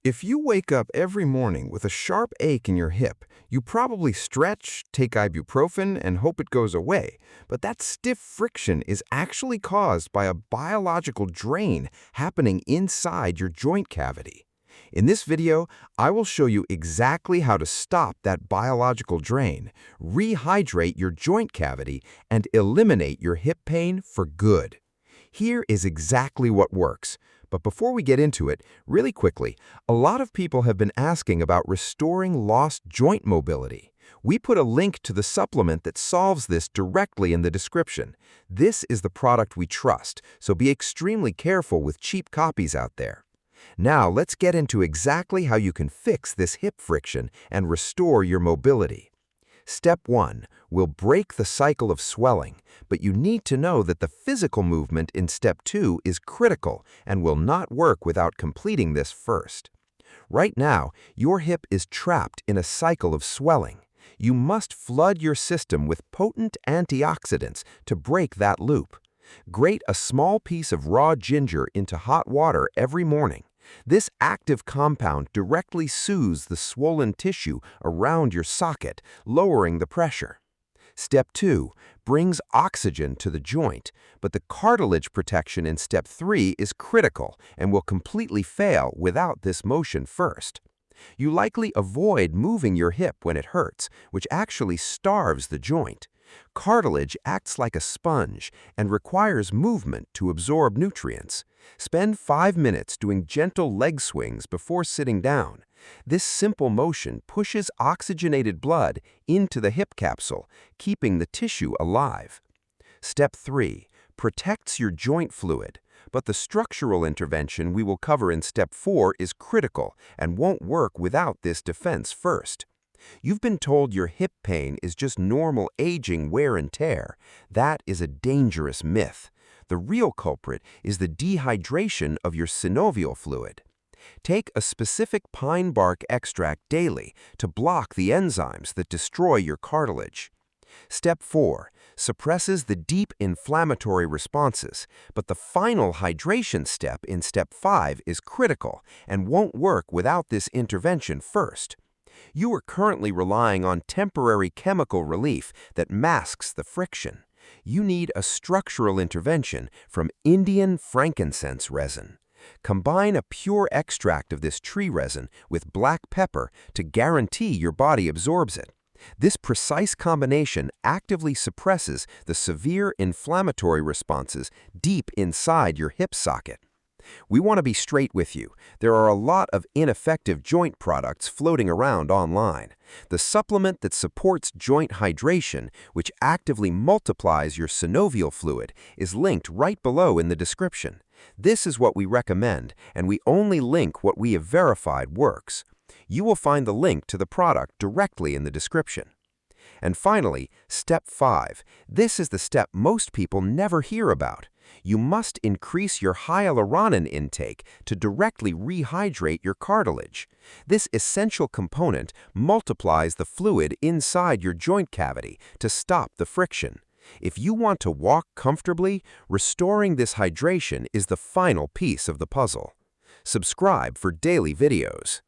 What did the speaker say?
If you wake up every morning with a sharp ache in your hip, you probably stretch, take ibuprofen, and hope it goes away. But that stiff friction is actually caused by a biological drain happening inside your joint cavity. In this video, I will show you exactly how to stop that biological drain, rehydrate your joint cavity, and eliminate your hip pain for good. Here is exactly what works. But before we get into it, really quickly, a lot of people have been asking about restoring lost joint mobility. We put a link to the supplement that solves this directly in the description. This is the product we trust, so be extremely careful with cheap copies out there. Now let's get into exactly how you can fix this hip friction and restore your mobility. Step 1 will break the cycle of swelling, but you need to know that the physical movement in Step 2 is critical and will not work without completing this first. Right now, your hip is trapped in a cycle of swelling. You must flood your system with potent antioxidants to break that loop. Grate a small piece of raw ginger into hot water every morning. This active compound directly soothes the swollen tissue around your socket, lowering the pressure. Step 2 brings oxygen to the joint, but the cartilage protection in Step 3 is critical and will completely fail without this motion first. You likely avoid moving your hip when it hurts, which actually starves the joint. Cartilage acts like a sponge and requires movement to absorb nutrients. Spend 5 minutes doing gentle leg swings before sitting down. This simple motion pushes oxygenated blood into the hip capsule, keeping the tissue alive. Step 3 protects your joint fluid, but the structural intervention we will cover in Step 4 is critical and won't work without this defense first. You've been told your hip pain is just normal aging wear and tear. That is a dangerous myth. The real culprit is the dehydration of your synovial fluid. Take a specific pine bark extract daily to block the enzymes that destroy your cartilage. Step 4 suppresses the deep inflammatory responses, but the final hydration step in Step 5 is critical and won't work without this intervention first. You are currently relying on temporary chemical relief that masks the friction. You need a structural intervention from Indian frankincense resin. Combine a pure extract of this tree resin with black pepper to guarantee your body absorbs it. This precise combination actively suppresses the severe inflammatory responses deep inside your hip socket. We want to be straight with you. There are a lot of ineffective joint products floating around online. The supplement that supports joint hydration, which actively multiplies your synovial fluid, is linked right below in the description. This is what we recommend, and we only link what we have verified works. You will find the link to the product directly in the description. And finally, Step 5. This is the step most people never hear about. You must increase your hyaluronan intake to directly rehydrate your cartilage. This essential component multiplies the fluid inside your joint cavity to stop the friction. If you want to walk comfortably, restoring this hydration is the final piece of the puzzle. Subscribe for daily videos.